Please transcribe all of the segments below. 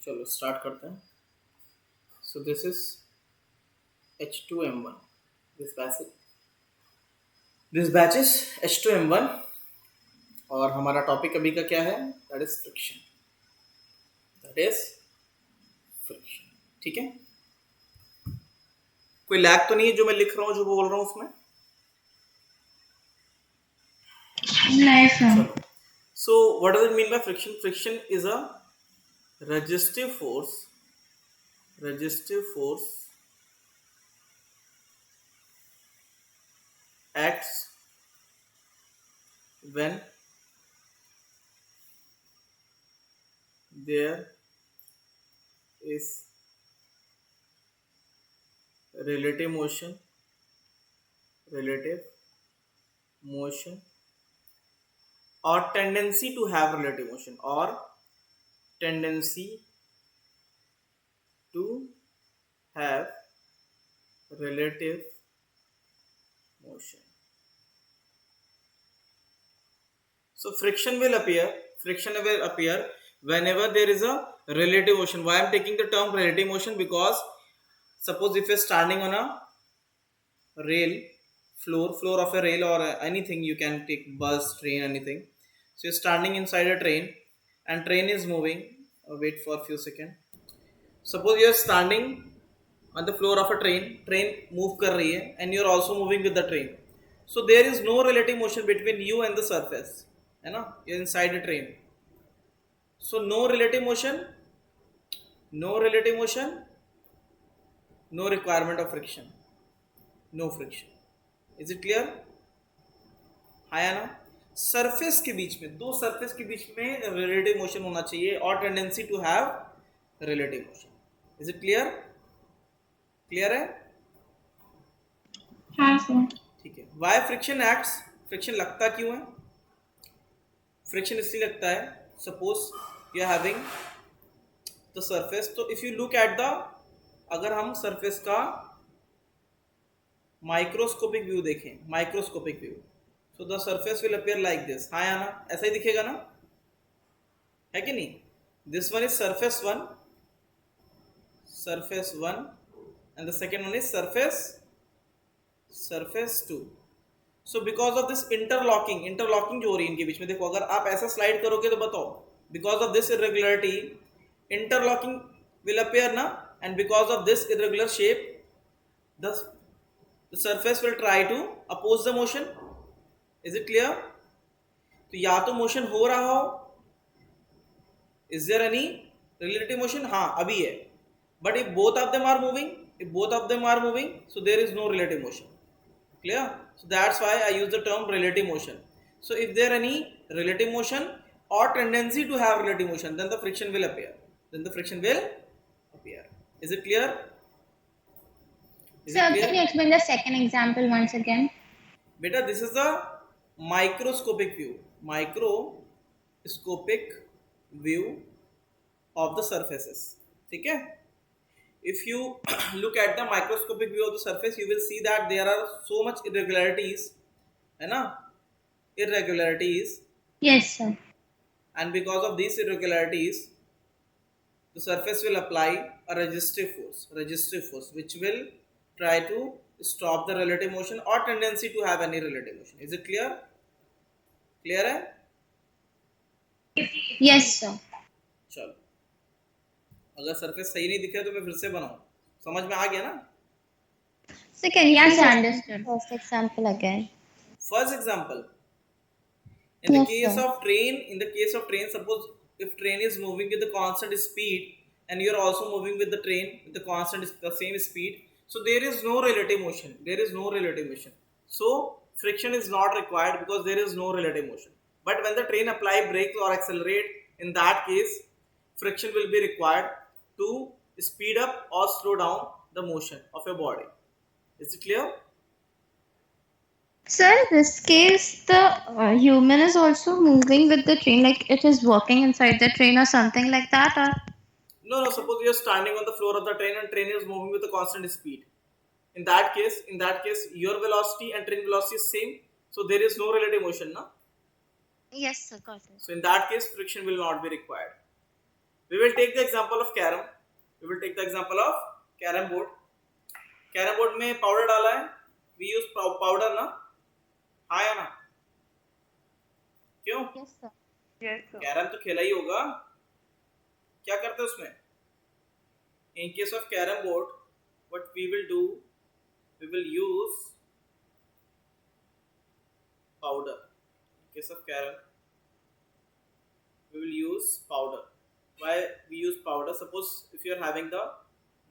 चलो स्टार्ट करते हैं. So this is H2M1. This batch is H2M1 और हमारा टॉपिक अभी का क्या है? That is friction. ठीक है. कोई लैग तो नहीं है जो मैं लिख रहा हूँ जो बोल रहा हूँ उसमें? नहीं sir. So what does it mean by friction? Friction is a resistive force acts when there is relative motion or tendency to have relative motion So friction will appear whenever there is a relative motion. Why I am taking the term relative motion? Because suppose if you are standing on a rail, floor of a rail or anything, you can take bus, train, anything. So you're standing inside a train and train is moving. Wait for a few seconds. Suppose you're standing on the floor of a train move kar rahi hai and you're also moving with the train. So there is no relative motion between you and the surface. है ना? You're inside a train. So no relative motion, no requirement of friction, no friction. Is it clear? हाँ या ना? Surface के बीच में दो surface के बीच में रिलेटिव मोशन होना चाहिए और tendency to have relative motion. Is it clear? Clear है? हाँ सर. ठीक है. Y friction acts? फ्रिक्शन लगता क्यों है? फ्रिक्शन इसलिए लगता है, suppose you are having the surface. तो if you look at the, अगर हम सरफेस का माइक्रोस्कोपिक व्यू देखें, microscopic view, so the surface will appear like this. हाँ या ना? ऐसा ही दिखेगा ना? है कि नहीं? This one is surface 1 and the second one is surface 2. So because of this interlocking जो हो रही है इनके बीच में, देखो अगर आप ऐसा स्लाइड करोगे तो बताओ, because of this irregularity interlocking will appear ना, and because of this irregular shape the surface will try to oppose the motion. Is it clear? तो या तो मोशन हो रहा हो, is there any relative motion? हाँ अभी है. But if both of them are moving, so there is no relative motion. Clear? So that's why I use the term relative motion. So if there any relative motion or tendency to have relative motion, then the friction will appear. Is it clear? Sir, can you explain the second example once again? Beta, this is the microscopic view of the surfaces. ठीक है? If you look at the microscopic view of the surface, you will see that there are so much irregularities, है ना? Yes sir. And because of these irregularities, the surface will apply a resistive force which will try to stop the relative motion or tendency to have any relative motion. Is it clear? Clear है? Yes sir. चलो, अगर surface सही नहीं दिखे तो मैं फिर से बनाऊं. समझ में आ गया ना? Second, yes, understood. First example again. First example, in the Yes, case sir. of train, suppose if train is moving with the constant speed and you are also moving with the train with the same speed, so there is no relative motion. So friction is not required because there is no relative motion. But when the train apply brakes or accelerate, in that case friction will be required to speed up or slow down the motion of your body. Is it clear? Sir, in this case, the human is also moving with the train, like it is walking inside the train or something like that, or? No, suppose you are standing on the floor of the train and train is moving with a constant speed. In that case, your velocity and train velocity is same, so there is no relative motion, no? Yes, sir, got it. So in that case, friction will not be required. We will take the example of carom. We will take the example of carom board. Carrom board में powder डाला है, we use powder ना, हाँ या ना, क्यों? Yes, sir. Yes, sir. Carrom तो खेला ही होगा, क्या करते हैं उसमें? In case of carom board, what we will do, we will use powder. In case of carom, we will use powder. Why we use powder? Suppose if you are having the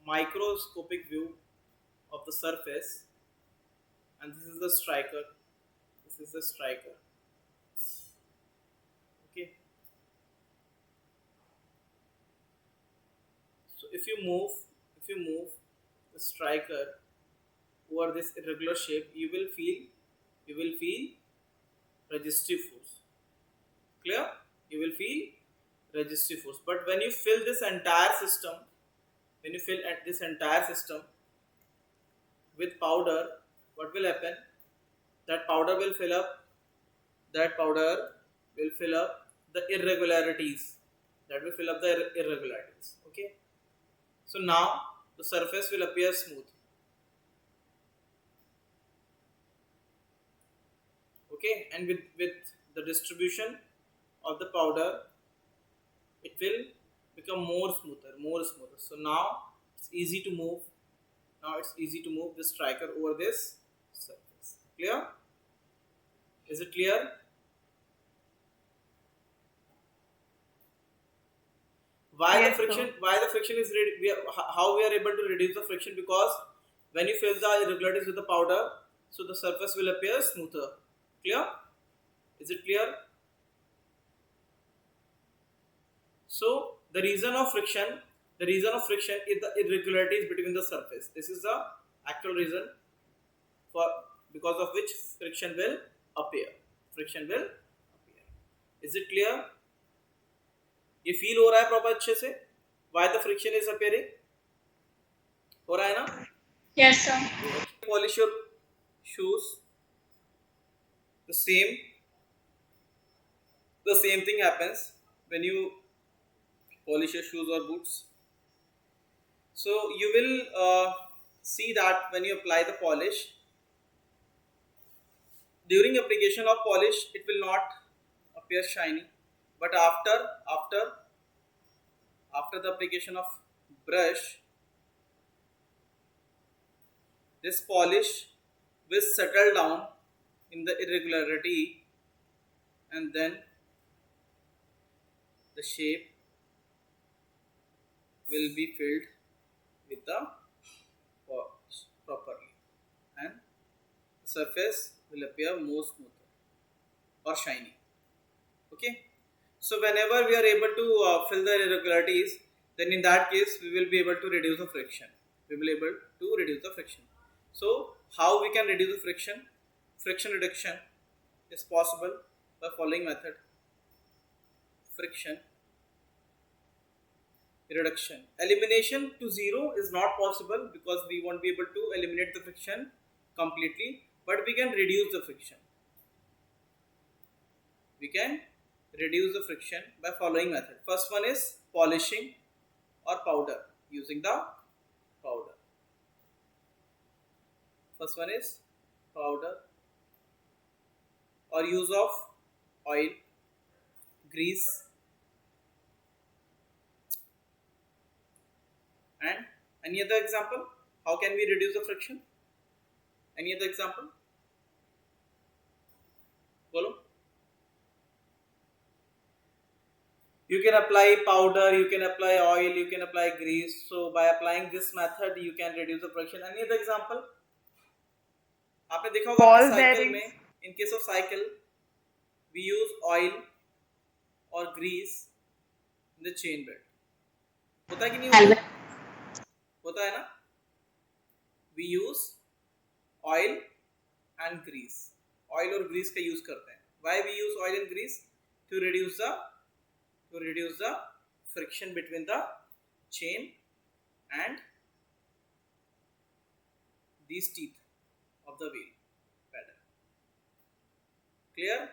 microscopic view of the surface, and this is the striker, this is the striker, okay. So if you move the striker over this irregular shape, you will feel resistive force. Clear? You will feel resistive force. But when you fill this entire system, with powder, what will happen? That powder will fill up the irregularities. Okay. So now the surface will appear smooth. Okay, and with the distribution of the powder, it will become more smoother. So now it's easy to move. The striker over this surface. Clear? Is it clear? Why Yes, the friction? sir. Why the friction is how we are able to reduce the friction? Because when you fill the irregularities with the powder, so the surface will appear smoother. Clear? Is it clear? So the reason of friction is the irregularities between the surface. This is the actual reason for because of which friction will appear. Is it clear? ये feel हो रहा है proper अच्छे से? Why the friction is appearing? हो रहा है ना? Yes, sir. Polish your shoes. The same thing happens when you polish your shoes or boots. So you will see that when you apply the polish, during application of polish, it will not appear shiny, but after the application of brush, this polish will settle down in the irregularity, and then the shape will be filled with the polish properly, and the surface will appear more smoother or shiny. Okay, so whenever we are able to fill the irregularities, then in that case we will be able to reduce the friction. So how we can reduce the friction? Friction reduction is possible by following method. Friction reduction. Elimination to zero is not possible because we won't be able to eliminate the friction completely, but we can reduce the friction. By following method. First one is polishing or powder, using the powder. First one is powder or use of oil, grease, and any other example? How can we reduce the friction? Any other example? Bolo. You can apply powder, you can apply oil, you can apply grease. So by applying this method, you can reduce the friction. Any other example? आपने देखा होगा Ball cycle bearings. में, in case of cycle, we use oil or grease in the chain belt. होता है कि नहीं होता? होता है ना? We use oil and grease. Oil और grease का use करते हैं. Why we use oil and grease? To reduce the friction between the chain and these teeth of the wheel pedal. Clear?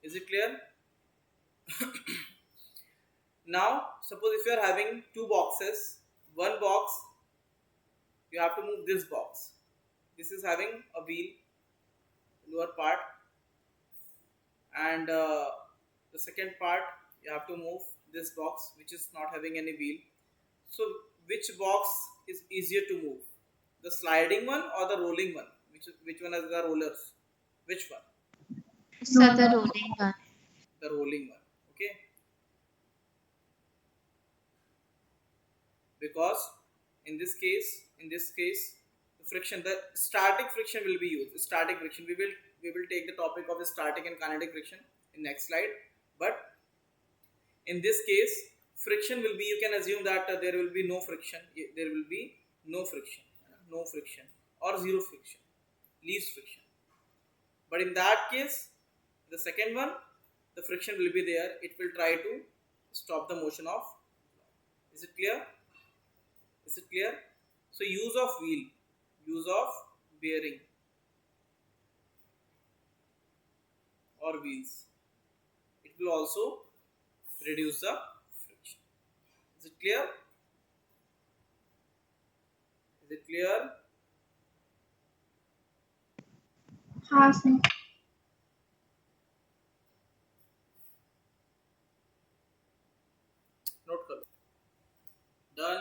Is it clear? Now, suppose if you are having two boxes, one box you have to move this box. This is having a wheel, lower part, and the second part you have to move this box which is not having any wheel. So, which box is easier to move? The sliding one or the rolling one? Which one has the rollers? Which one? So the rolling one. The rolling one. Okay, because in this case the friction, the static friction will be used. Static friction, we will take the topic of the static and kinetic friction in next slide. But in this case, friction will be, you can assume that there will be no friction. There will be no friction or zero friction, least friction. But in that case, the second one, the friction will be there. It will try to stop the motion of. Is it clear? Is it clear? So use of wheel, use of bearing or wheels, it will also reduce the friction. Is it clear? Is it clear? हाँ sir. Note कर लो. Done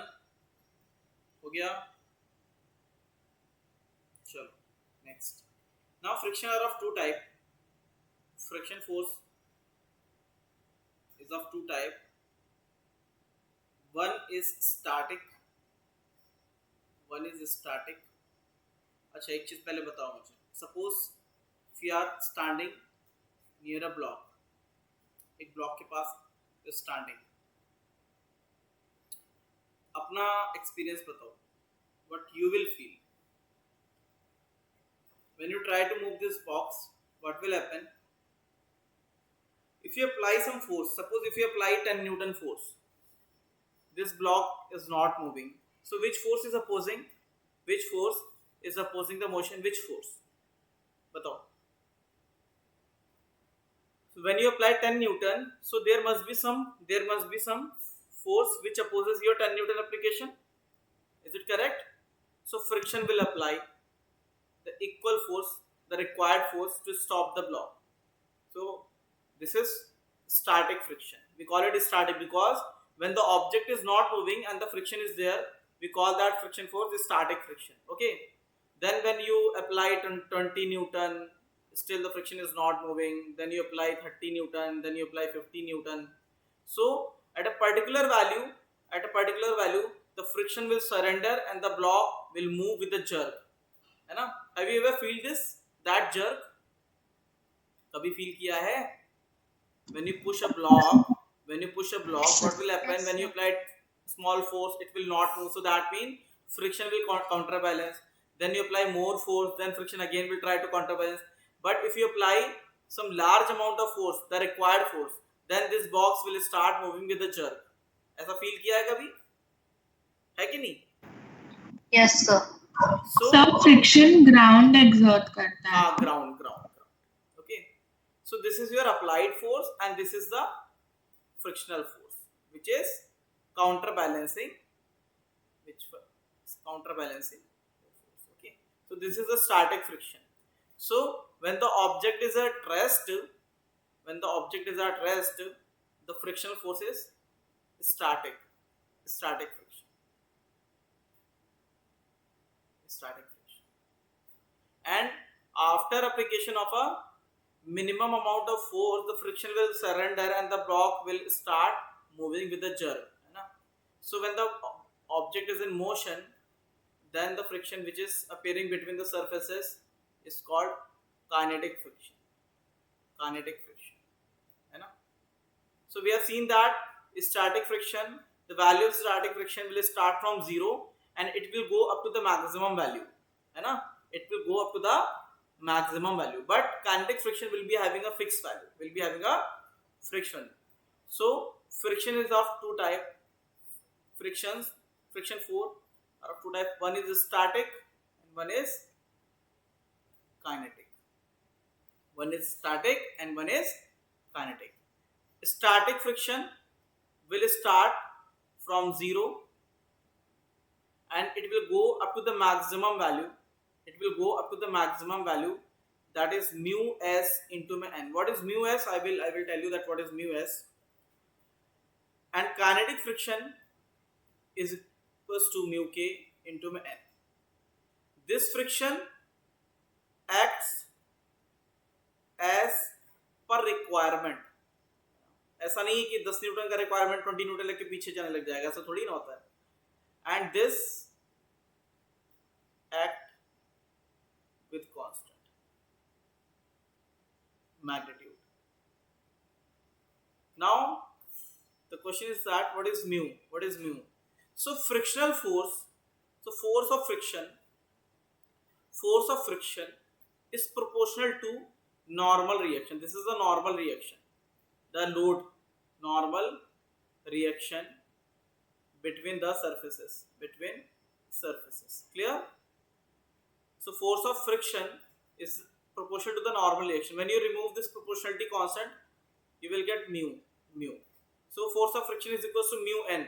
हो गया. चलो next. Now friction are of two type. Friction force is of two type. One is static. One is static. अच्छा, एक चीज पहले बताओ मुझे. Suppose if you are standing near a block, एक ब्लॉक के पास स्टैंडिंग, अपना एक्सपीरियंस बताओ. What you will feel when you try to move this box? What will happen? If you apply some force, suppose if you apply 10 Newton force, this block is not moving. So which force is opposing? Which force is opposing the motion? Which force? Batao. So when you apply 10 Newton, so there must be some force which opposes your 10 Newton application. Is it correct? So friction will apply the equal force, the required force to stop the block. So this is static friction. We call it static because when the object is not moving and the friction is there, we call that friction force is static friction. Okay. Then when you apply 20 Newton, still the friction is not moving. Then you apply 30 Newton, then you apply 50 Newton. So at a particular value, the friction will surrender and the block will move with a jerk. है ना? Have you ever feel this? That jerk? कभी feel किया है? When you push a block, what will happen? When you apply small force, it will not move. So that means friction will counterbalance. Then you apply more force, then friction again will try to counterbalance. But if you apply some large amount of force, the required force, then this box will start moving with a jerk. ऐसा feel किया है कभी? है कि नहीं? Yes sir. So सब friction ground exert करता है. हाँ, ground. Okay. So this is your applied force and this is the frictional force, which is counterbalancing. Counterbalancing force. Okay. So this is the static friction. So when the object is at rest, the frictional force is static. Static friction. And after application of a minimum amount of force, the friction will surrender and the block will start moving with a jerk. So when the object is in motion, then the friction which is appearing between the surfaces is called kinetic friction. So we have seen that static friction, the value of static friction will start from 0 and it will go up to the maximum value. It will go up to the maximum value. But kinetic friction will be having a fixed value, So friction is of two type. Friction 4 are of two type. One is static and one is kinetic. Static friction will start from 0 and it will go up to the maximum value. It will go up to the maximum value, that is mu s into n. What is mu s? I will tell you that what is mu s. And kinetic friction is equals to mu k into n. This friction acts as per requirement. ऐसा नहीं है कि 10 Newton का requirement 20 Newton लेके पीछे जाने लग जाएगा, ऐसा थोड़ी ना होता है. And this act with constant magnitude. Now the question is that what is mu? What is mu? So frictional force, so force of friction is proportional to normal reaction. This is a normal reaction. The load, normal reaction between the surfaces, Clear? So force of friction is proportional to the normal reaction. When you remove this proportionality constant, you will get mu. So force of friction is equals to mu n.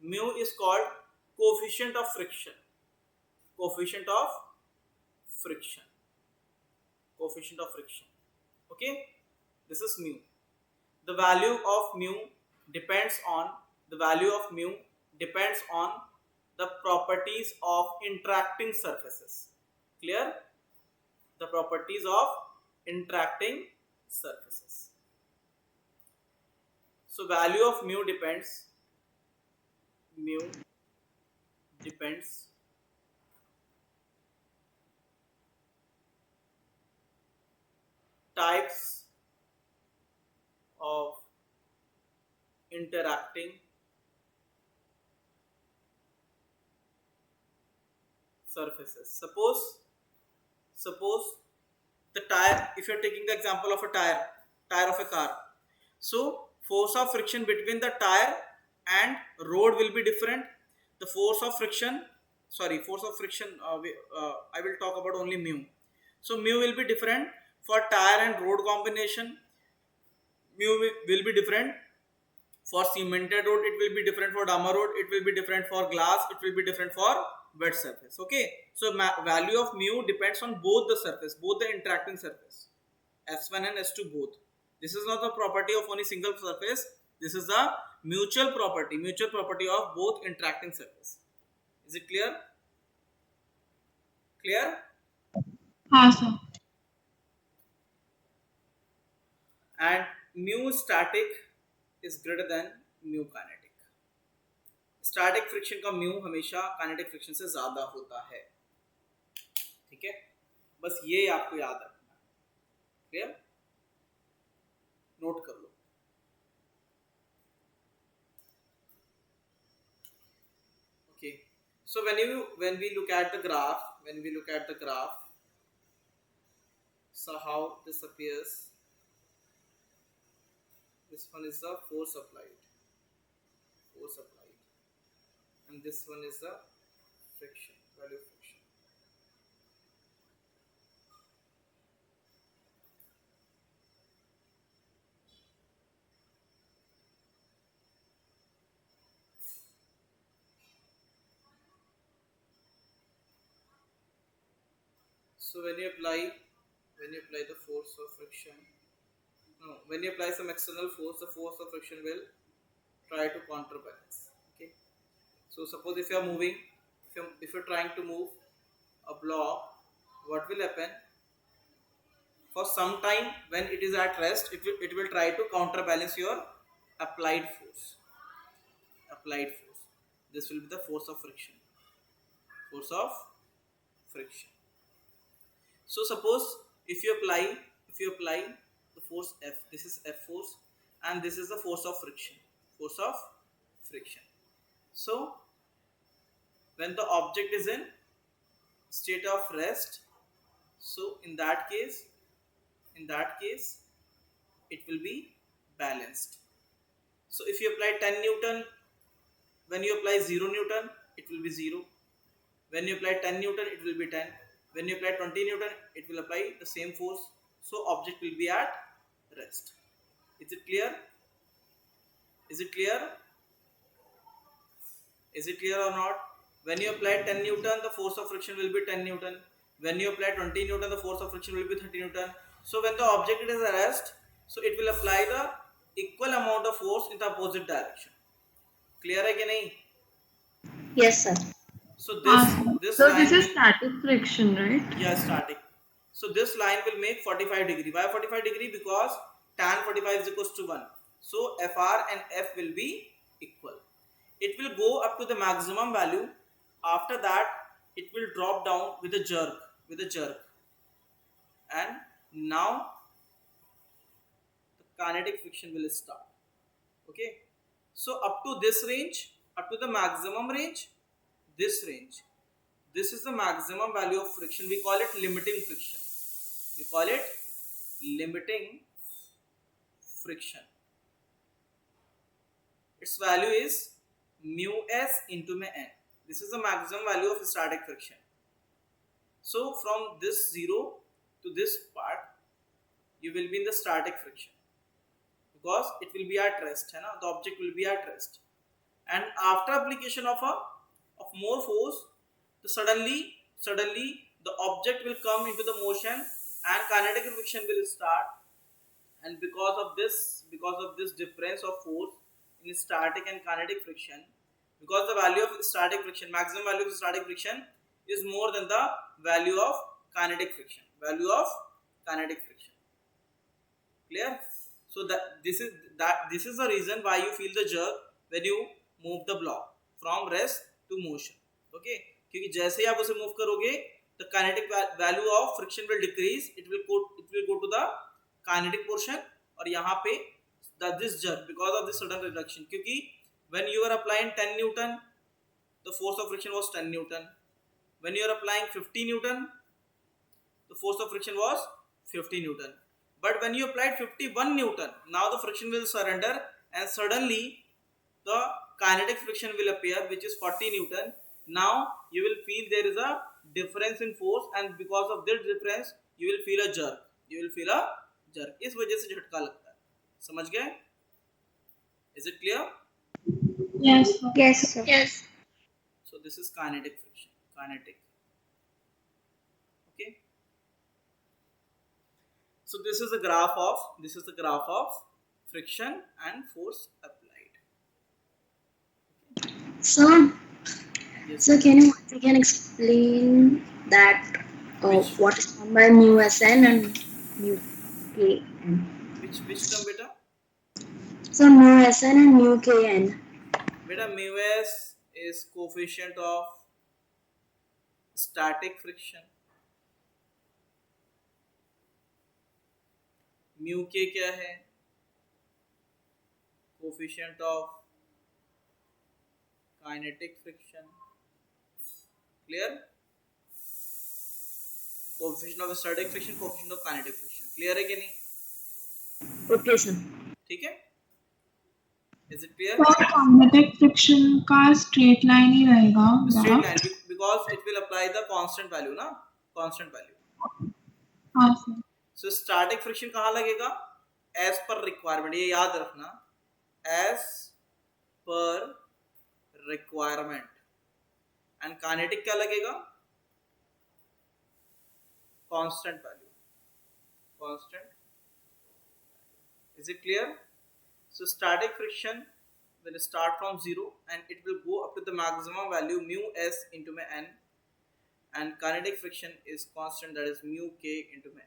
Mu is called coefficient of friction. Okay, this is mu. The value of mu depends on the properties of interacting surfaces. Clear? The properties of interacting surfaces. So value of mu depends types of interacting surfaces. Suppose the tire, if you are taking the example of a tire of a car. So force of friction between the tire and road will be different. The force of friction, I will talk about only mu. So mu will be different for tire and road combination. Mu will be different for cemented road. It will be different for Dama road. It will be different for glass. It will be different for wet surface. Okay, so value of mu depends on both the surface, both the interacting surface, S1 and S2 both. This is not the property of only single surface. This is the mutual property of both interacting surface. Is it clear? Sir. And mu static is greater than mu kinetic. Static friction का mu हमेशा kinetic friction से ज्यादा होता है. ठीक है, बस ये आपको याद रखना है. क्लियर? नोट कर लो. Okay, so when we look at the graph, so how this appears. This one is the force applied, and this one is the friction, value of friction. So when you apply the force of friction, when you apply some external force, the force of friction will try to counterbalance. Okay, so suppose if you are moving, if you're trying to move a block, what will happen? For some time when it is at rest, it will try to counterbalance your applied force. This will be the force of friction. So suppose if you apply the force F, this is F force, and this is the force of friction. So when the object is in state of rest, so in that case it will be balanced. So if you apply 10 Newton, when you apply 0 Newton, it will be 0. When you apply 10 Newton, it will be 10. When you apply 20 Newton, it will apply the same force. So object will be at rest. Is it clear? Is it clear or not? When you apply 10 Newton, the force of friction will be 10 Newton. When you apply 20 Newton, the force of friction will be 30 Newton. So when the object is at rest, so it will apply the equal amount of force in the opposite direction. Clear है कि नहीं? Yes, sir. So हाँ sir. this So line this is will, static friction, right? yeah, static. So this line will make 45 degree. Why 45 degree? Because tan 45 is equals to 1. So Fr and F will be equal. It will go up to the maximum value. After that, it will drop down with a jerk. And now the kinetic friction will start. Okay. So up to this range, up to the maximum range, this range. This is the maximum value of friction. We call it limiting friction. Its value is mu s into mu n. This is the maximum value of static friction. So from this 0 to this part, you will be in the static friction because it will be at rest. The object will be at rest. And after application of more force, suddenly the object will come into the motion and kinetic friction will start. And because of this difference of force in static and kinetic friction, because the value of static friction, maximum value of static friction is more than the value of kinetic friction. Clear? So this is the reason why you feel the jerk when you move the block from rest to motion. Okay? क्योंकि जैसे ही आप उसे move करोगे, the kinetic value of friction will decrease. It will go to the kinetic portion. और यहाँ पे this jerk because of this sudden reduction. क्योंकि when you are applying 10 Newton, the force of friction was 10 Newton. When you are applying 50 Newton, the force of friction was 50 Newton. But when you applied 51 Newton, now the friction will surrender and suddenly the kinetic friction will appear, which is 40 Newton. Now you will feel there is a difference in force, and because of this difference, you will feel a jerk. इस वजह से झटका लगता है. समझ गए? Is it clear? Yes sir. Yes, sir. Yes. So this is kinetic friction. Okay. So this is the graph of friction and force applied. So, Yes. so can you once again explain that Which? what is meant by mu Sn and mu Kn? Which term, beta? So mu Sn and mu Kn. Beta, mu s is coefficient of static friction. Mu k क्या है? Coefficient of kinetic friction. Clear? Coefficient of static friction, coefficient of kinetic friction. Clear है कि नहीं? Okay, sir. ठीक है? Is it clear? तो kinetic friction का straight line ही रहेगा. Straight line because it will apply the constant value ना? Constant value. हाँ sir. So static friction कहाँ लगेगा? As per requirement. ये याद रखना. As per requirement. And kinetic क्या लगेगा? Constant value. Is it clear? So static friction will start from 0 and it will go up to the maximum value mu s into mu n, and kinetic friction is constant, that is mu k into mu n.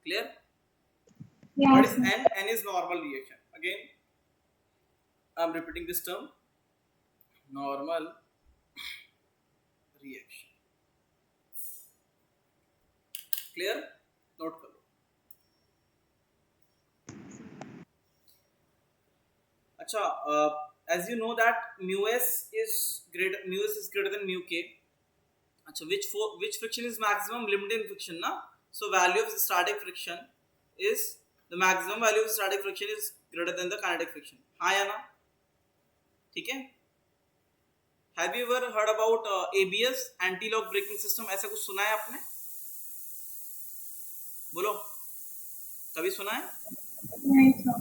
Clear? What Yes is sir. n? N is normal reaction. Again, I am repeating this term. Normal reaction. Clear? Note करो. अच्छा, as you know that mu s is greater than mu k. अच्छा, which friction is maximum? Limiting friction ना. So value of static friction is the maximum value of static friction is greater than the kinetic friction. हाँ या ना? ठीक है? Have you ever heard about ABS, anti-lock braking system? ऐसा कुछ सुना है आपने? बोलो, कभी सुना है? नहीं sir.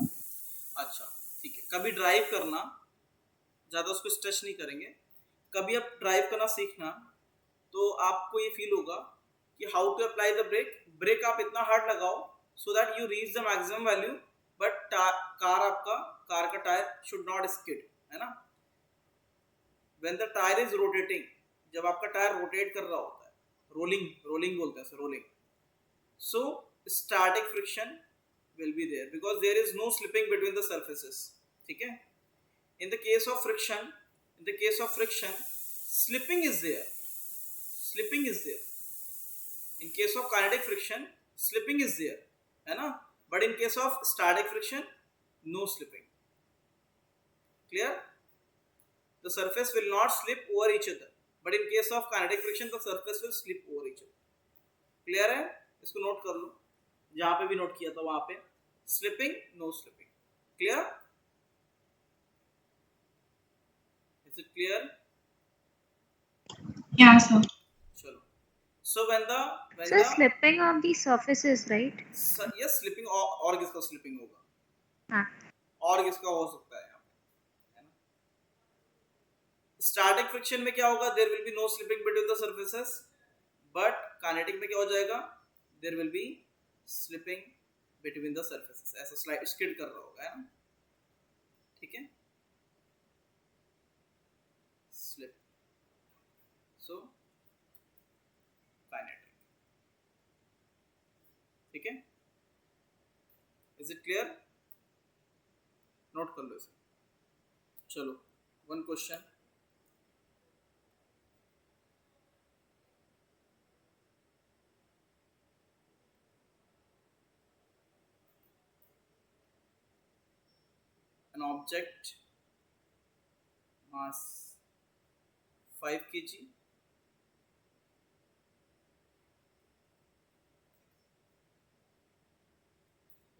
अच्छा, ठीक है. कभी ड्राइव करना, ज़्यादा उसको स्ट्रेच नहीं करेंगे। कभी आप ड्राइव करना सीखना तो आपको ये फील होगा कि how to apply the brake. Brake आप इतना हार्ड लगाओ so that you reach the maximum value, but car का टायर शुड नॉट स्किड, है ना। When the tyre is rotating, जब आपका टायर रोटेट कर रहा होता है, रोलिंग बोलते हैं rolling, so static friction will be there because there is no slipping between the surfaces, ठीक है। in the case of friction slipping is there, in case of kinetic friction slipping is there, है ना, but in case of static friction no slipping, clear। the surface will not slip over each other, but in case of kinetic friction the surface will slip over each other, clear है। इसको note कर लो, जहां पे भी note किया था वहां पे, slipping no slipping, clear. Is it clear? Yeah, sir. चलो, so when So slipping on the surfaces, right? Yes slipping, और किसका स्लिपिंग होगा, हाँ. और किसका हो सकता है यहाँ पे, है ना। स्टैटिक फ्रिक्शन में क्या होगा, there will be no slipping between the surfaces, but kinetic में क्या हो जाएगा, there will be slipping between the surfaces, ऐसा स्लाइड स्किड कर रहा होगा, है ना, ठीक है। स्लिप, सो काइनेटिक, ठीक है। Is it clear? नोट कर लो इसे। चलो, one question, an object mass 5 kg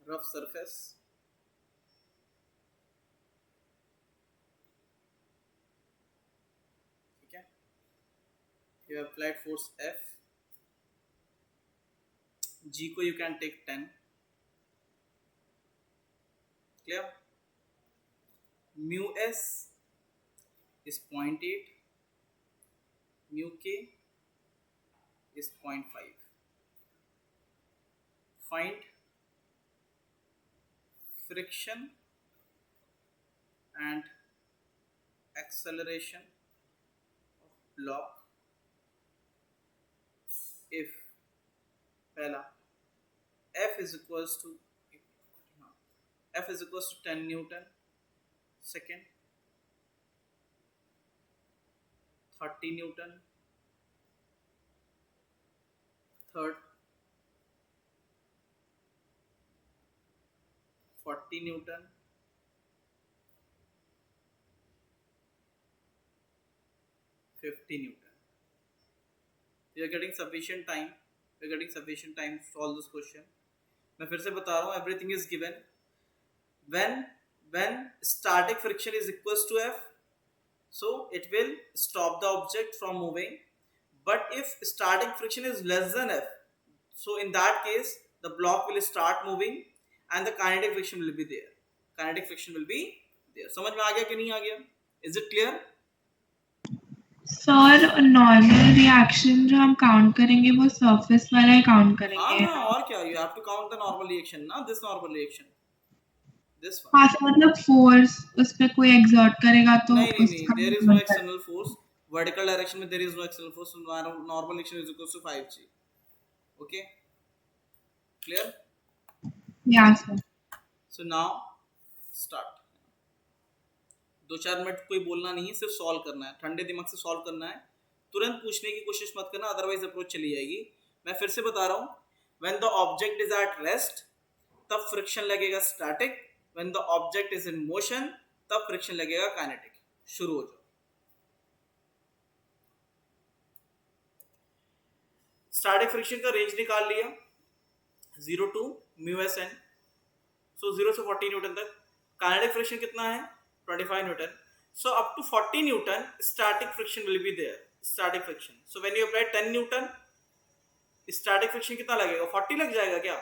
rough surface ठीक है, you have applied force F, G को you can take 10, clear। mu s is 0.8, mu k is 0.5, find friction and acceleration of block if पहला F is equals to 10 Newton, second 30 Newton, third 40 Newton, $50 Newton. You are getting sufficient time. We are getting sufficient time to solve this question. मैं फिर से बता रहा हूँ, everything is given. When static friction is equals to F, so it will stop the object from moving. But if static friction is less than F, so in that case the block will start moving and the kinetic friction will be there. Kinetic friction will be there. समझ में आ गया कि नहीं आ गया? Is it clear? Sir normal reaction जो हम count करेंगे वो सरफेस वाला ही काउंट करेंगे। हाँ, और क्या, you have to count the normal reaction ना, this normal reaction, this one. हाँ, तो मतलब फोर्स उस पे कोई एक्सर्ट करेगा तो नहीं, उसका there is no external force. Vertical direction में there is no external force. So normal reaction is equals to 5g. Okay, clear? या sir. So now start. 2-4 minute कोई बोलना नहीं है, सिर्फ सॉल्व करना है, ठंडे दिमाग से सॉल्व करना है, तुरंत पूछने की कोशिश मत करना, अदरवाइज अप्रोच चली जाएगी। मैं फिर से बता रहा हूँ, when the object is at rest तब फ्रिक्शन लगेगा static, when the object is in motion तब फ्रिक्शन लगेगा काइनेटिक। शुरू हो जाओ। स्टैटिक फ्रिक्शन का रेंज निकाल लिया, 0 to μsn, सो 0 से 40 न्यूटन तक। काइनेटिक फ्रिक्शन कितना है, 25 Newton. So up to 40 Newton static friction will be there, static friction. So when you apply 10 Newton, static friction कितना लगेगा, 40 लग जाएगा क्या?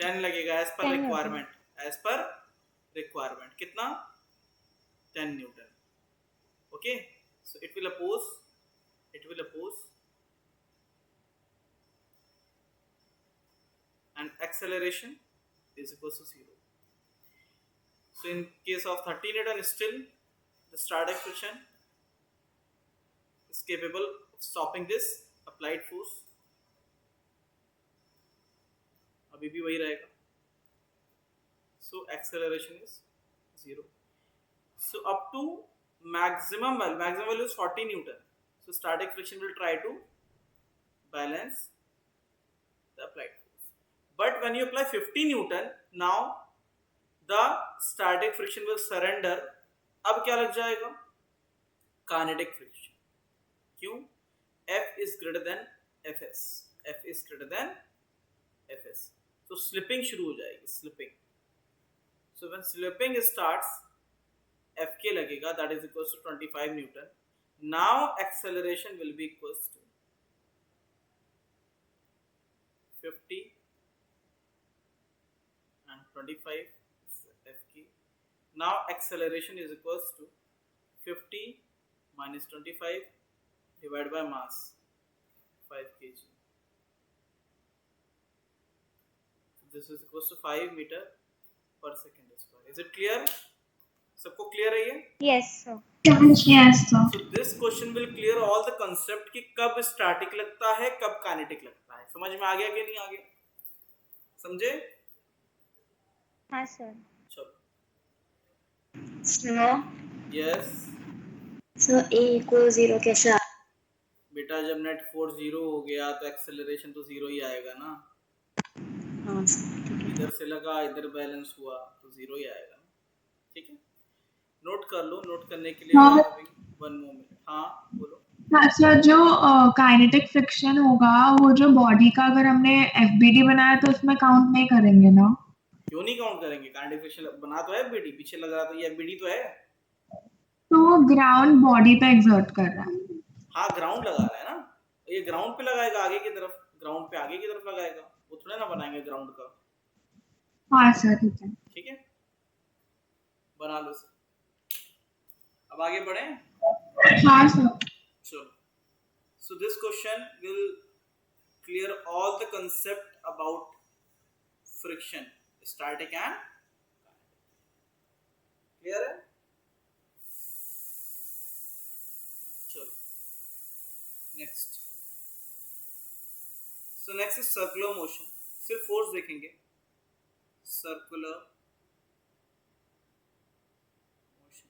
10 लगेगा as per 10 requirement, as per requirement। कितना? 10 Newton. Okay, so it will oppose and acceleration is equal to 0. So in case of 30 Newton, still the static friction is capable of stopping this applied force. अभी भी वही रहेगा. So acceleration is 0. So up to maximum value is 40 Newton. So static friction will try to balance the applied force. But when you apply 50 Newton, now the static friction will surrender. अब क्या लग जाएगा? Kinetic friction. क्यों? F is greater than Fs. F is greater than Fs. So slipping शुरू हो जाएगी. Slipping. So when slipping starts, Fk लगेगा, that is equals to 25 Newton. Now acceleration will be equals to 50 and 25 is Fk. Now acceleration is equals to 50 minus 25 divided by mass 5 kg. So this is equals to 5 meter per second square. Is it clear? सबको clear है ये? Yes, sir. Yes, sir. So this question will clear all the concept कि कब static लगता है, कब kinetic लगता है. समझ में आ गया कि नहीं आ गया? समझे? हाँ सर. चलो. So, Yes. so A equals 0 कैसा? बेटा जब नेट फोर्स 0 हो गया तो एक्सेलरेशन तो 0 ही आएगा ना. हाँ सर. इधर से लगा, इधर बैलेंस हुआ तो 0 ही आएगा ना. ठीक है, नोट कर लो. नोट करने के लिए हाँ. One moment. हाँ बोलो. सर जो काइनेटिक फ्रिक्शन होगा वो जो बॉडी का अगर हमने एफबीडी बनाया तो उसमें काउंट नहीं करेंगे ना? क्यों नहीं काउंट करेंगे? काइनेटिक फ्रिक्शन बना तो है एफबीडी, पीछे लगा तो ये एफबीडी तो है. तो वो ग्राउंड बॉडी पे एग्जर्ट कर रहा है. हाँ ग्राउंड लगा रहा है ना, ये ग्राउंड पे लगाएगा आगे की तरफ. ग्राउंड पे आगे की तरफ लगाएगा, वो थोड़ा ना बनाएंगे ग्राउंड का. हाँ सर ठीक है. ठीक है, बना लो सर. अब आगे बढ़े. हाँ सर. चलो. So this question will clear all the concept about friction, static and clear है. चलो next. So next is circular motion. सिर्फ फोर्स देखेंगे. Circular motion.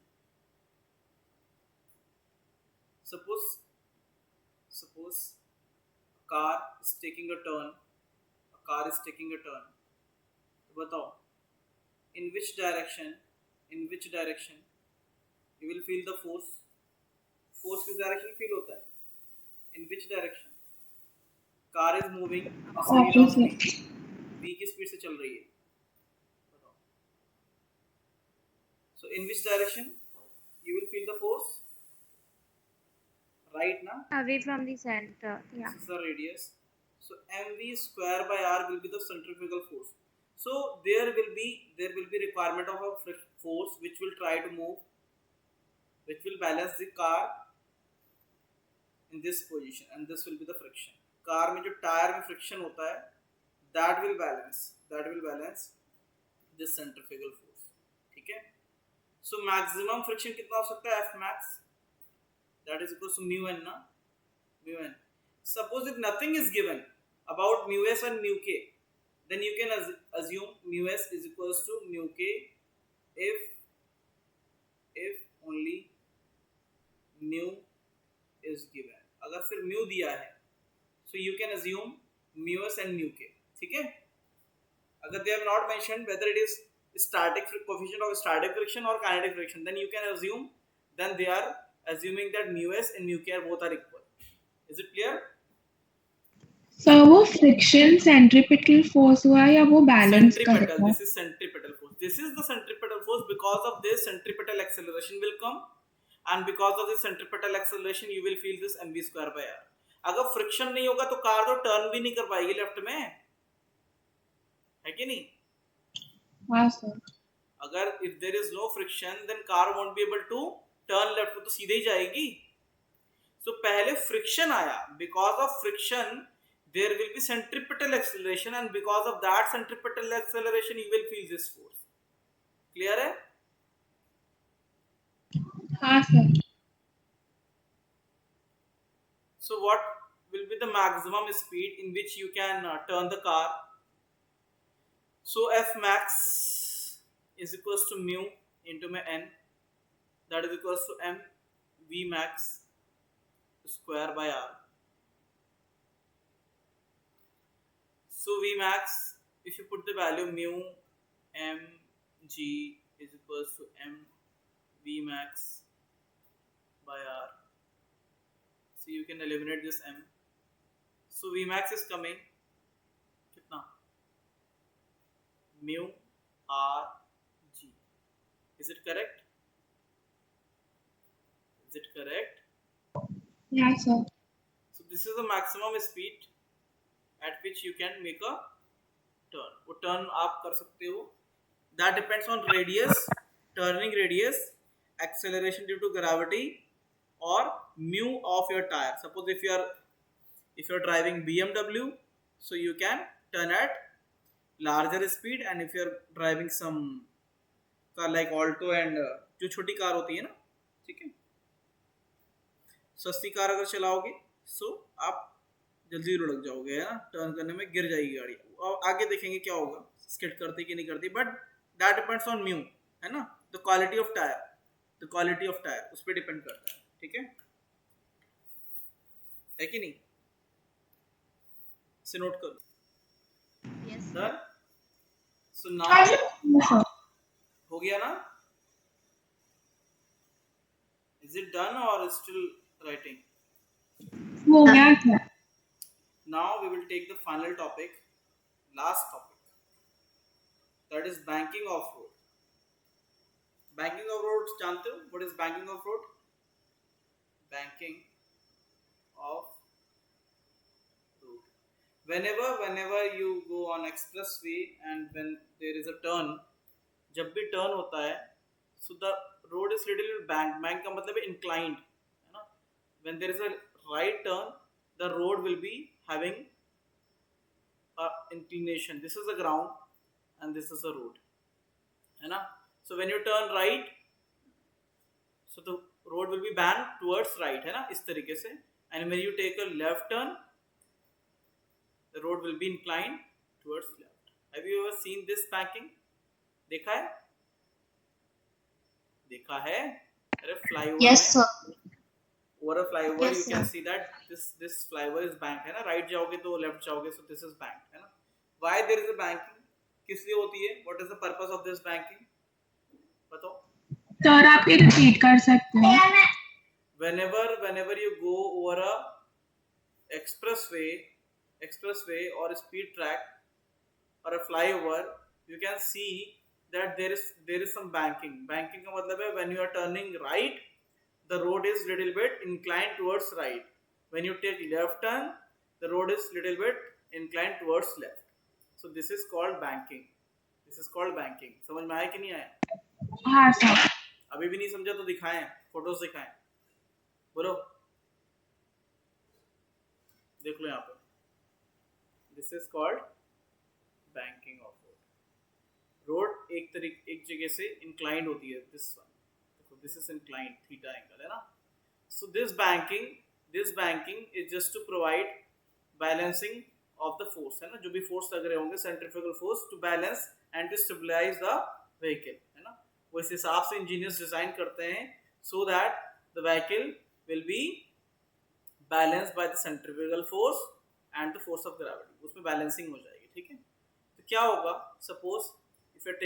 Suppose a car is taking a turn. तो बताओ in which direction you will feel the force. Force किस direction feel होता है? In which direction? Car is moving v की speed से चल रही है. बताओ. So in which direction you will feel the force? Right now. Away from the center. Yeah. This is the radius. So mv square by r will be the centrifugal force. So there will be requirement of a force which will try to move, which will balance the car in this position, and this will be the friction. Car में जो tyre में friction होता है, that will balance this centrifugal force. ठीक है. So maximum friction कितना हो सकता है? F max. That is equals to mu n na. Mu n. Suppose if nothing is given about mu s and mu k, then you can assume mu s is equals to mu k if only mu is given. अगर सिर्फ mu दिया है, so you can assume mu s and mu k. ठीक है. अगर they have not mentioned whether it is static coefficient of static friction or kinetic friction, then you can assume, then they are assuming that mu s and mu k are both are equal. Is it clear? Sir वो friction centripetal force हुआ या वो balance Centripetal. करेगा? This is centripetal force. This is the centripetal force. Because of this, centripetal acceleration will come, and because of this centripetal acceleration, you will feel this mv square by r. अगर friction नहीं होगा तो car तो turn भी नहीं कर पाएगी left में, है कि नहीं? हाँ सर. अगर if there is no friction then car won't be able to turn left, वो तो सीधे ही जाएगी. So पहले friction आया, because of friction there will be centripetal acceleration and because of that centripetal acceleration you will feel this force. Clear है? हाँ sir. So what will be the maximum speed in which you can turn the car? So F max is equals to mu into my n, that is equals to m v max square by r. So V max, if you put the value mu m g is equals to m V max by r, so you can eliminate this m. So V max is coming कितना? Mu r g. Is it correct? Is it correct? Yeah sir. So this is the maximum speed at which you can make a turn. वो turn आप कर सकते हो. That depends on radius, turning radius, acceleration due to gravity, or mu of your tire. Suppose if you are driving BMW, so you can turn at larger speed, and if you are driving some car like Alto and जो छोटी car होती है ना, ठीक है, सस्ती car अगर चलाओगे सो आप जल्दी लुढ़क जाओगे, है ना, टर्न करने में गिर जाएगी गाड़ी. और आगे देखेंगे क्या होगा, स्किड करती कि नहीं करती, but that depends on mu, है ना, the quality of tyre, the quality of tyre उस पर डिपेंड करता है. ठीक है कि नहीं? इसे नोट करो. Yes. डन. सो हाँ नाउ सर. हो गया ना? इज इट डन और स्टिल राइटिंग? हो गया sir. Now we will take the final topic, last topic, that is banking off road. Banking off road जानते हो? What is banking off road? Banking off road. Whenever you go on expressway and when there is a turn, जब भी turn होता है, so the road is little bank. Bank का मतलब है inclined, है ना? When there is a right turn, the road will be having a inclination. This is the ground and this is the road, है ना? So when you turn right, so the road will be banked towards right, है ना, इस तरीके से. And when you take a left turn, the road will be inclined towards left. Have you ever seen this banking? देखा है? देखा है? अरे flyover Yes, में sir. over a flyover Yes, you can sir. see that this flyover is banked, है ना, right जाओगे तो left जाओगे, so this is banked, है ना. Why there is a banking? किस लिए होती है? What is the purpose of this banking? बताओ. सर आप ये रिपीट कर सकते हैं? Whenever you go over a expressway or a speed track or a flyover, you can see that there is some banking. Banking का मतलब है when you are turning right, the road is little bit inclined towards right. When you take left turn, the road is little bit inclined towards left. So this is called banking. This is called banking. समझ में आया कि नहीं आया? हाँ sir. अभी भी नहीं समझा तो दिखाएं, फोटोज दिखाएं, बोलो, देख लो यहाँ पे. This is called banking of road. Road एक जगह से inclined होती है. This one, this is inclined theta angle, है ना. So this banking is just to provide balancing of the force, है ना, जो भी force लग रहे होंगे, centrifugal force to balance and to stabilize the vehicle, है ना. वो इस हिसाब से इंजीनियर्स डिजाइन करते हैं so that the vehicle will be balanced by the centrifugal force and the force of gravity. उसमें बैलेंसिंग हो जाएगी. ठीक है. तो क्या होगा, suppose if you're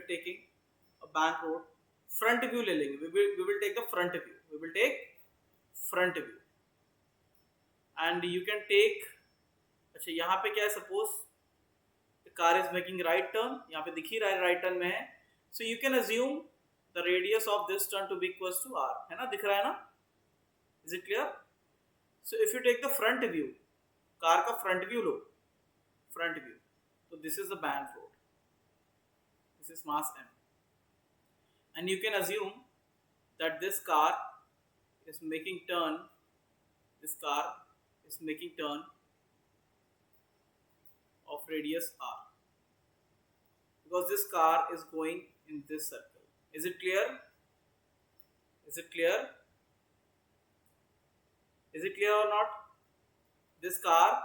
taking a bank road, front view ले लेंगे. We will take the front view. We will take front view. And you can take, अच्छा यहाँ पे क्या है, suppose the car is making right turn, यहाँ पे दिख ही रहा है right turn में है, so you can assume the radius of this turn to be equals to r, है ना, दिख रहा है ना. Is it clear? So if you take the front view, car का front view low, front view, so this is the bank road. this is mass m, and you can assume that this car is making turn, this car is making turn of radius r, because this car is going in this circle. Is it clear? Is it clear? Is it clear or not? This car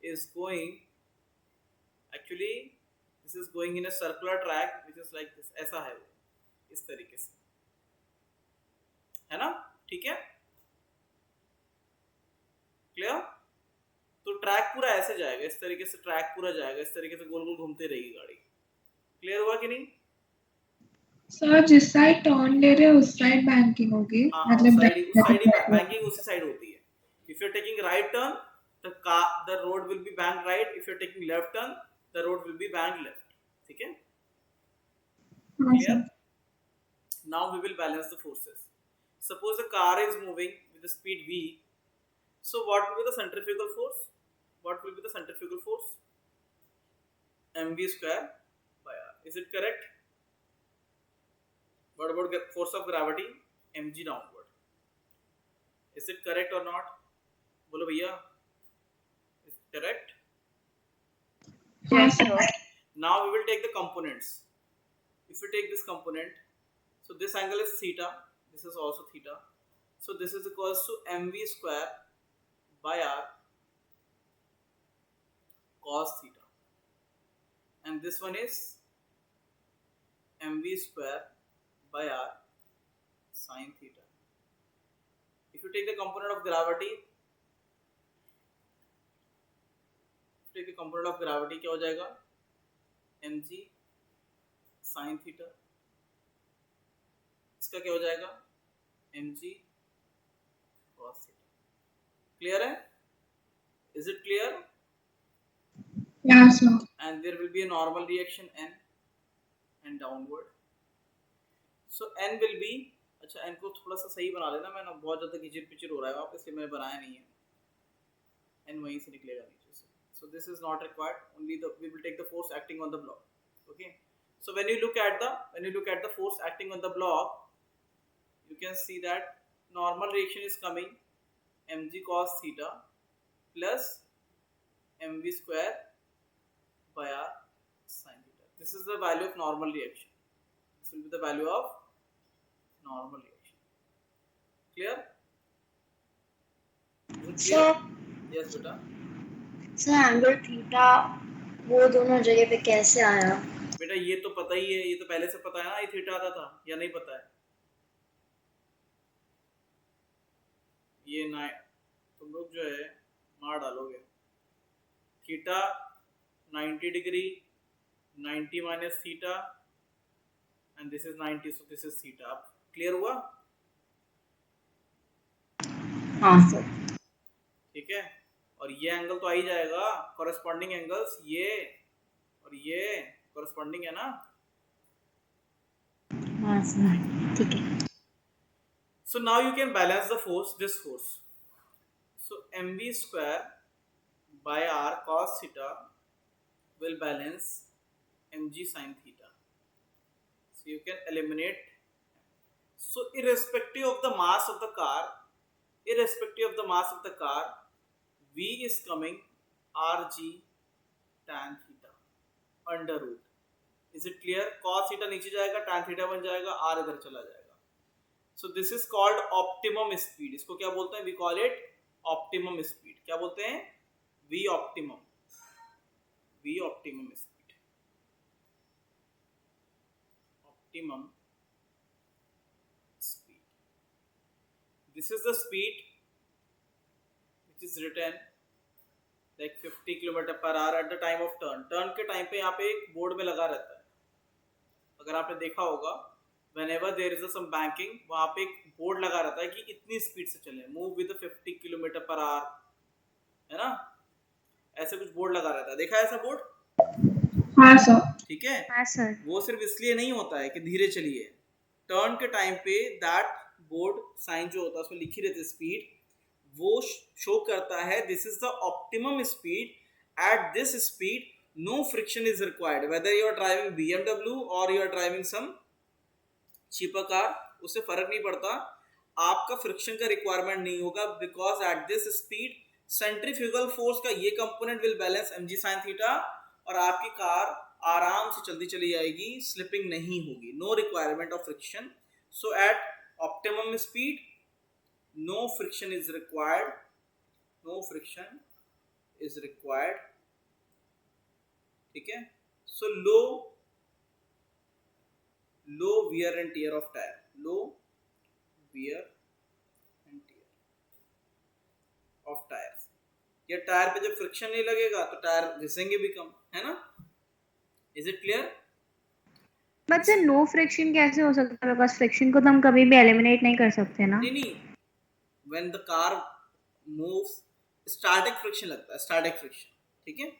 is going, actually this is going in a circular track which is like this, ऐसा है वो, इस तरीके से, है ना? ठीक है, क्लियर? तो ट्रैक पूरा ऐसे जाएगा, इस तरीके से ट्रैक पूरा जाएगा, इस तरीके से गोल गोल घूमते रहेगी गाड़ी। क्लियर हुआ कि नहीं? सर जिस साइड टर्न ले रहे हैं उस साइड बैंकिंग होगी, हाँ, मतलब उस साइड ही बैंकिंग उसी साइड होती है। If you are taking right turn the road will be banked right, if you are taking left turn the road will be banked left. ठीक है, clear? Now we will balance the forces. Suppose the car is moving with the speed v, so what will be the centrifugal force? What will be the centrifugal force? mv square by r. Is it correct? What about force of gravity? mg downward. Is it correct or not? बोलो भैया, is it correct? Yes, sir. Now we will take the components. If we take this component, so this angle is theta, this is also theta, so this is equals to mv square by r cos theta, and this one is mv square by r sin theta. If you take the component of gravity, क्या हो जाएगा? mg sin theta, इसका क्या हो जाएगा? mg cos theta. Clear है? Is it clear? Yeah, sir. And there will be a normal reaction n and downward. So n will be, अच्छा n को थोड़ा सा सही बना लेना, मैंने बहुत ज़्यादा खिचड़ पिचड़ हो रहा है वहाँ पे, इसलिए मैंने बनाया नहीं है, n वहीं से निकलेगा नीचे से. So this is not required, only we will take the force acting on the block. Okay, so when you look at the force acting on the block, you can see that normal reaction is coming mg cos theta plus mv square by r sin theta. This is the value of normal reaction. This will be the value of normal reaction. Clear? Is it clear? Yes, beta. Sir angle theta वो दोनों जगह पे कैसे आया? बेटा ये तो पता ही है, ये तो पहले से पता है ना, ये थीटा आता था या नहीं पता है? ये ना तुम लोग जो है मार डालोगे, theta 90 degree, 90 minus theta and this is 90, so this is theta. अब क्लियर हुआ? हाँ सर. ठीक है, और ये एंगल तो आ ही जाएगा, कॉरेस्पॉन्डिंग एंगल्स ये और ये कॉरेस्पॉन्डिंग है ना. हाँ सर, ठीक है. So now you can balance the force, this force. So mv square by r cos theta will balance mg sin theta. So you can eliminate. So irrespective of the mass of the car, v is coming rg tan theta under root. Is it clear? Cos theta नीचे जाएगा, tan theta बन जाएगा, r इधर चला जाएगा. So this is called optimum speed. इसको क्या बोलते हैं? We call it optimum speed. क्या बोलते हैं? V optimum speed. Optimum speed. This is the speed which is written like 50 km per hour at the time of turn. Turn के time पे यहाँ पे एक बोर्ड में लगा रहता है, अगर आपने देखा होगा, whenever there is some banking, वहाँ पे एक बोर्ड लगा रहता है कि इतनी स्पीड से चले, move with 50 km per hour, है ना? ऐसे कुछ बोर्ड लगा रहता है, देखा है ऐसा बोर्ड? हाँ सर. ठीक है. हाँ सर. वो सिर्फ इसलिए नहीं होता है कि धीरे चलिए, टर्न के टाइम पे दैट बोर्ड साइन जो होता है उसमें लिखी रहती है स्पीड, वो शो करता है this is the optimum speed, at this speed no friction is required whether you are driving BMW or you are driving some cheaper car, उससे फर्क नहीं पड़ता, आपका फ्रिक्शन का रिक्वायरमेंट नहीं होगा because at this speed centrifugal force का ये component will balance mg sin theta और आपकी कार आराम से चलती चली जाएगी, स्लिपिंग नहीं होगी, no requirement of friction. So at optimum speed no friction is required, no friction is required. ठीक है. So low wear and tear of tire, low wear and tear of tires. ये टायर पे जब friction नहीं लगेगा तो tyre घिसेंगे भी कम, है ना? Is it clear? But sir no friction कैसे हो सकता है, बिकॉज़ फ्रिक्शन को तो हम कभी भी एलिमिनेट नहीं कर सकते ना. नहीं, when the car moves static friction लगता है, स्टैटिक फ्रिक्शन. ठीक है.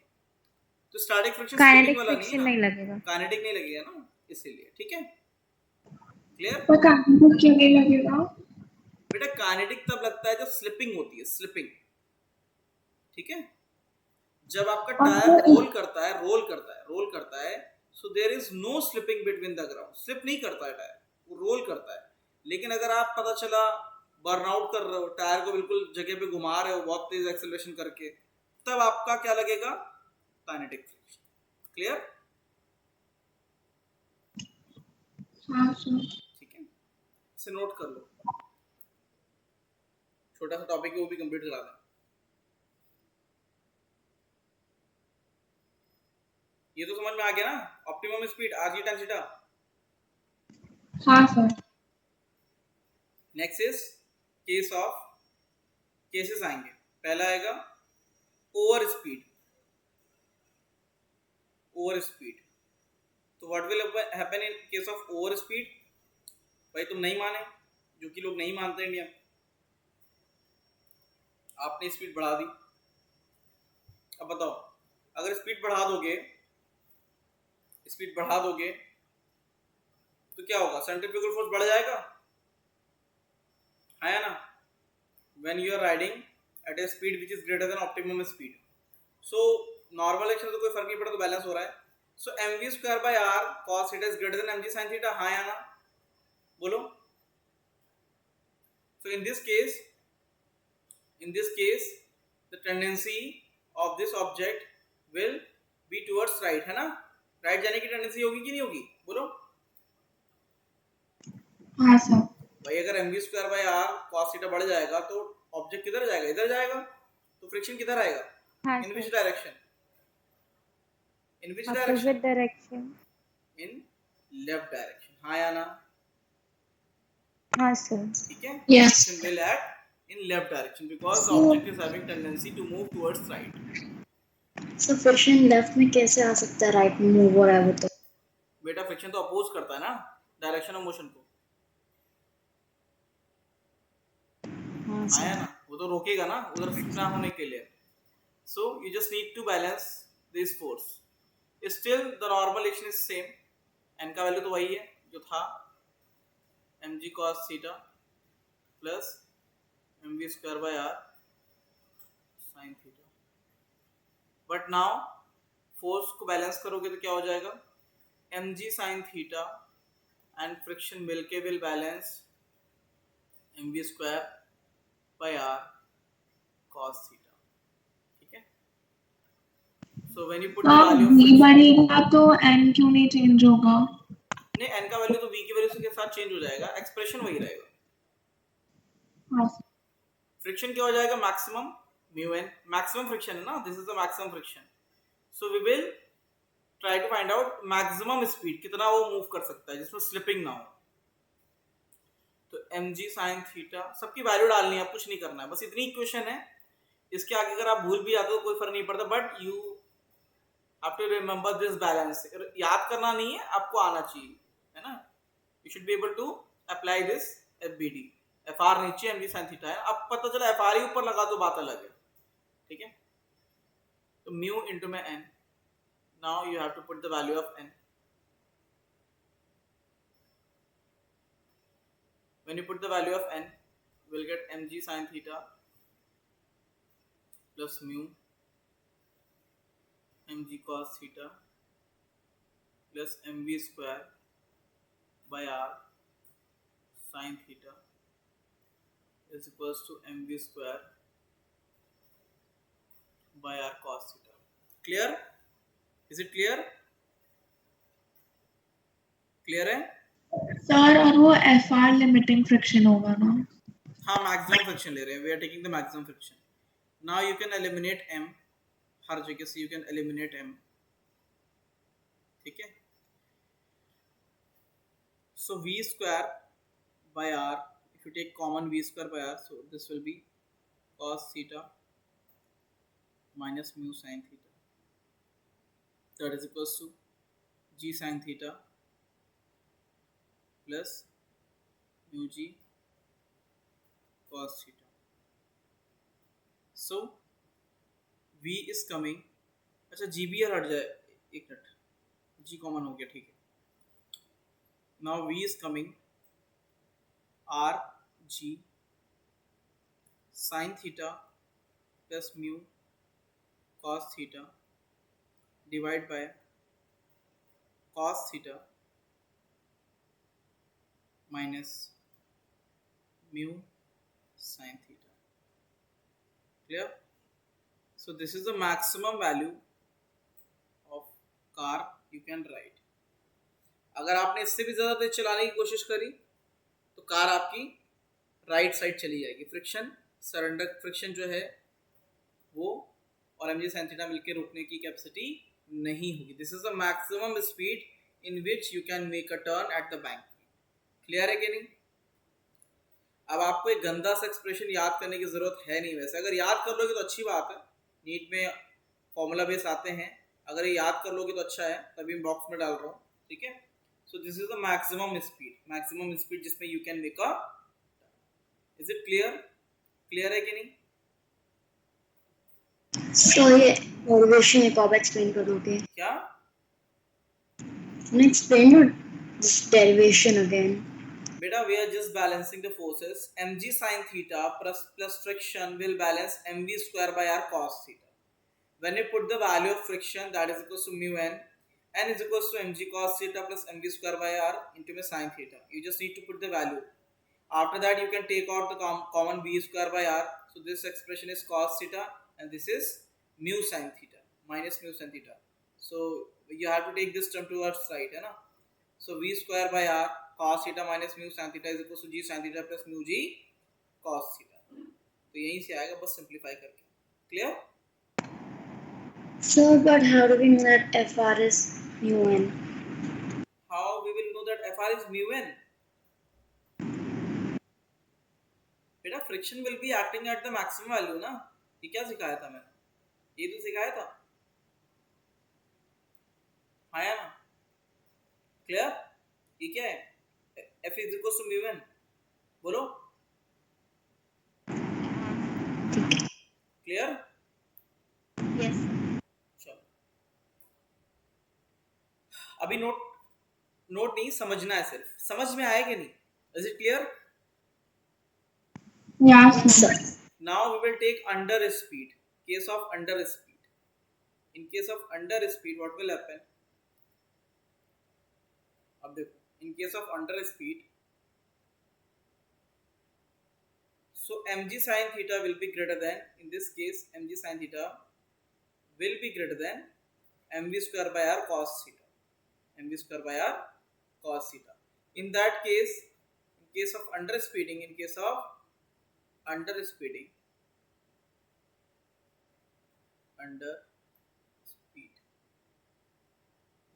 तो स्टैटिक फ्रिक्शन काइनेटिक वाला फ्रिक्शन नहीं नहीं लगेगा. काइनेटिक नहीं लगेगा ना, इसीलिए. ठीक है. क्लियर? पर काइनेटिक क्यों नहीं लगेगा? बेटा काइनेटिक तब लगता है जब स्लिपिंग होती है, स्लिपिंग. ठीक है. जब आपका टायर रोल करता है so there is no slipping between the ground. Slip नहीं करता है टायर, वो रोल करता है. लेकिन अगर आप पता चला बर्नआउट कर रहे हो, टायर को बिल्कुल जगह पे घुमा रहे हो बहुत तेज एक्सेलरेशन करके, तब आपका क्या लगेगा? Kinetic friction. क्लियर? हाँ सर. ठीक है. इसे नोट कर लो, छोटा सा टॉपिक है वो भी कंप्लीट करा दें. ये तो समझ में आ गया ना? Optimum speed RG time theta. हाँ सर. नेक्स्ट इज केसेस आएंगे. पहला आएगा ओवर स्पीड. तो what will happen in case of over speed? भाई तुम नहीं माने, जो कि लोग नहीं मानते इंडिया में. आपने स्पीड बढ़ा दी. अब बताओ, अगर स्पीड बढ़ा दोगे तो क्या होगा? सेंट्रीफ्यूगल फोर्स बढ़ जाएगा, है ना? When you are riding at a speed which is greater than optimum speed. So normal action तो कोई फर्क नहीं पड़ता, तो बैलेंस हो रहा है. So mv square by r cos theta is greater than mg sin theta. हाँ या ना? बोलो. So in this case the tendency of this object will be towards right, है ना? राइट जाने की टेंडेंसी होगी कि नहीं होगी? बोलो. हाँ सर. भाई अगर mv square by r cos theta बढ़ जाएगा तो ऑब्जेक्ट किधर जाएगा? इधर जाएगा. तो फ्रिक्शन किधर आएगा? हाँ in which sir. Direction? Opposite direction. In left direction. हाँ या ना? हाँ सर. ठीक है. Yes. Friction will act in left direction because the object is having tendency to move towards right. So friction left में कैसे आ सकता है राइट में मूव हो रहा है वो तो? बेटा फ्रिक्शन तो अपोज करता है ना डायरेक्शन ऑफ मोशन को. हाँ आया सर. ना? वो तो रोकेगा ना उधर ना होने के लिए. So you just need to balance this force. Still the normal action is same. N का वैल्यू तो वही है जो था, mg cos theta plus mv square by r sin theta. But now force को बैलेंस करोगे तो क्या हो जाएगा? mg sin theta and friction मिलके will balance mv square by r cos theta. ठीक है. So when you put the value of v बढ़ेगा तो n क्यों नहीं चेंज होगा? नहीं, n का वैल्यू तो v की वैल्यू के साथ चेंज हो जाएगा, एक्सप्रेशन वही रहेगा. हाँ. फ्रिक्शन क्या हो जाएगा? Maximum mu n. Maximum friction है ना, this is the maximum friction. So we will try to find out maximum speed, कितना वो मूव कर सकता है जिसमें स्लिपिंग ना हो. तो mg sin थीटा सबकी वैल्यू डालनी है, कुछ नहीं करना है, बस इतनी इक्वेशन है. इसके आगे अगर आप भूल भी जाते हो तो कोई फर्क नहीं पड़ता, but you have to remember this balance. याद करना नहीं है, आपको आना चाहिए, है ना? You should be able to apply this FBD. FR नीचे mg sin थीटा है. अब पता चला FR ही ऊपर लगा तो बात अलग है. ठीक है. तो म्यू इनटू में n. Now you have to put the value of n. When you put the value of n, we'll get mg sin theta plus mu mg cos theta plus mv square by r sin theta is equals to mv square by r cos theta. Clear? Is it clear? Clear है? Sir और वो FR limiting friction होगा ना? हाँ, maximum friction ले रहे हैं. We are taking the maximum friction. Now you can eliminate m. हर जगह से यू कैन एलिमिनेट m. ठीक है. So v square by r, if you take common v square by r, so this will be cos theta minus mu sin theta, that is equals to g sin theta plus mu g cos theta. So v is coming, अच्छा g भी हट जाए, एक minute, g common हो गया, ठीक है. Now v is coming r g sin theta plus mu cos theta divided by cos theta minus mu sin theta. Clear? So this is the maximum value of car you can ride. अगर आपने इससे भी ज़्यादा तेज चलाने की कोशिश करी तो कार आपकी राइट साइड चली जाएगी. फ्रिक्शन सरेंडर फ्रिक्शन जो है वो और एम जी साइन थीटा मिलकर रोकने की कैपेसिटी नहीं होगी. This is the maximum speed in which you can make a turn at the bank. Clear है कि नहीं? अब आपको एक गंदा सा एक्सप्रेशन याद करने की जरूरत है नहीं. वैसे अगर याद कर लोगे तो अच्छी बात है. नीट में फॉर्मूला बेस आते हैं, अगर ये याद कर लोगे तो अच्छा है. तभी मैं बॉक्स में डाल रहा हूँ. ठीक है. So this is the maximum speed जिसमें you can make a. Is it clear? Clear है कि नहीं? So ये मोटिवेशन एक और एक्सप्लेन करोगे? क्या? Can you explain this derivation again? बेटा, we are just balancing the forces. mg sin theta plus friction will balance mv square by r cos theta. When you put the value of friction, that is equals to mu n is equals to mg cos theta plus mv square by r into my sin theta. You just need to put the value. After that you can take out the common v square by r. So this expression is cos theta and this is mu sin theta minus mu sin theta. So you have to take this term towards right, है ना? So v square by r cos theta minus mu sin theta is equals to g sin theta plus mu g cos theta. तो यहीं से आएगा, बस simplify करके. Clear? So but how do we know that FR is mu n? How we will know that FR is mu n? बेटा, friction will be acting at the maximum value ना. ये क्या सिखाया था मैंने? ये तो सिखाया था. हाँ या ना? क्लियर? ये क्या है? F is equals to mu n. बोलो. क्लियर? Yes. अभी नोट नहीं, समझना है सिर्फ. समझ में आया कि नहीं? Is it clear? Yes, sir. Now we will take under speed. Case of under speed. In case of under speed, what will happen? अब देखो, in case of under speed, so mg sin theta will be greater than, in this case mg sin theta will be greater than mv square by r cos theta. mv square by r cos theta. In that case, in case of under speeding,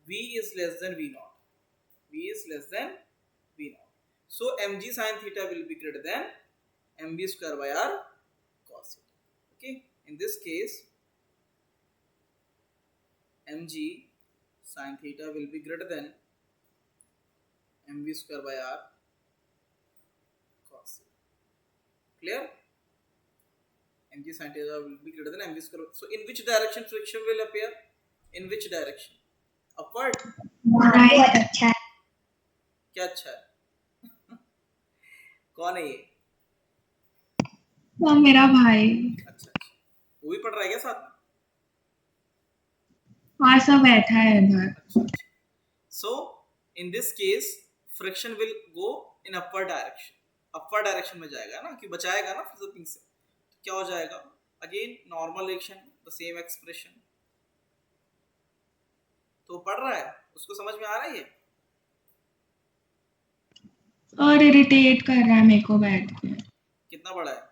v is less than v naught. So mg sin theta will be greater than mv square by r cos theta. Okay, in this case mg sin theta will be greater than mv square by r cos theta. Clear? mg sin theta will be greater than mv square. So in which direction friction will appear? In which direction? Upward? Right. अच्छा है. क्या अच्छा है? कौन है ये? वो मेरा भाई. अच्छा, वो भी पढ़ रहा है क्या साथ में? हाँ सब बैठा है इधर। So in this case friction will go in upward direction, upward direction में जाएगा ना, कि बचाएगा ना फिर से, तो क्या हो जाएगा, again normal reaction, the same expression. तो पढ़ रहा है, उसको समझ में आ रहा है ये? और इरिटेट कर रहा है मेरे को बैठ के। कितना बड़ा है?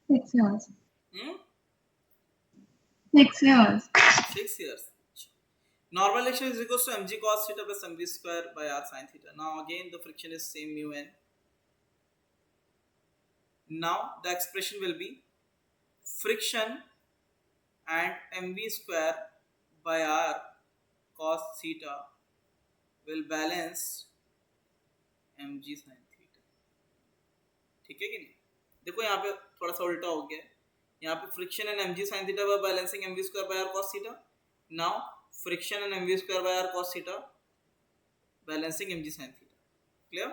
6 years। Hmm 6 years। 6 years। Normal reaction is equals to mg cos theta plus mv square by r sin theta. Now again the friction is same mu n. Now the expression will be friction and mv square by r cos theta will balance mg sin theta. ठीक है कि नहीं? देखो यहाँ पे थोड़ा सा उल्टा हो गया है, यहाँ पे friction and mg sin theta by balancing mv square by r cos theta. Now friction and mv square by r cos theta balancing mg sin theta. Clear?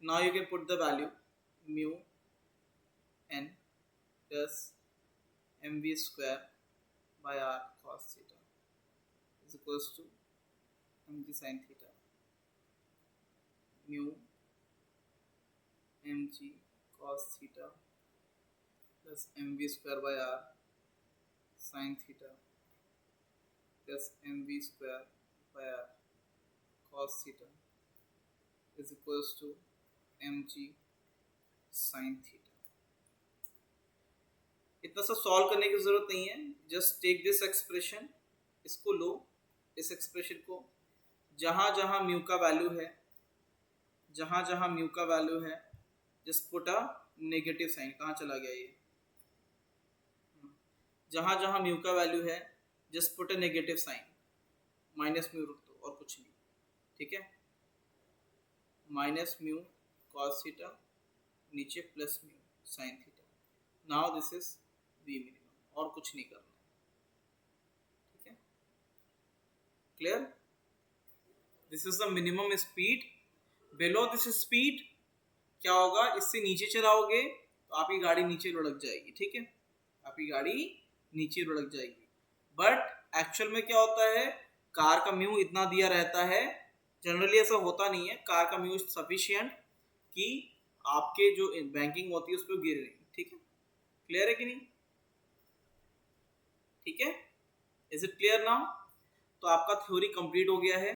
Now you can put the value mu n plus mv square by r cos theta is equals to mg sin theta mu mg cos theta plus mv square by r sin theta plus mv square by r cos theta is equals to mg sin theta. इतना सा solve करने की जरूरत नहीं है, just take this expression, इसको लो, इस expression को, जहां जहां म्यू का वैल्यू है, जहां जहां म्यू का वैल्यू है, just put a negative sign. कहाँ चला गया ये? जहां जहां म्यू का वैल्यू है just put a negative sign, minus mu रख दो और कुछ नहीं, ठीक है? माइनस म्यू कॉस थीटा, नीचे plus mu sine theta. Now this is V minimum, और कुछ नहीं करना, ठीक है? Clear? This is the minimum speed. Below this speed क्या होगा, इससे नीचे चलाओगे तो आपकी गाड़ी नीचे लुढ़क जाएगी, ठीक है? आपकी गाड़ी नीचे लुढ़क जाएगी। बट एक्चुअल में क्या होता है, कार का म्यू इतना दिया रहता है, जनरली ऐसा होता नहीं है, कार का म्यू सफिशिएंट कि आपके जो बैंकिंग होती है उस पर गिर रही, ठीक है? क्लियर है कि नहीं? ठीक है? Is it clear now? तो आपका थ्योरी कंप्लीट हो गया है।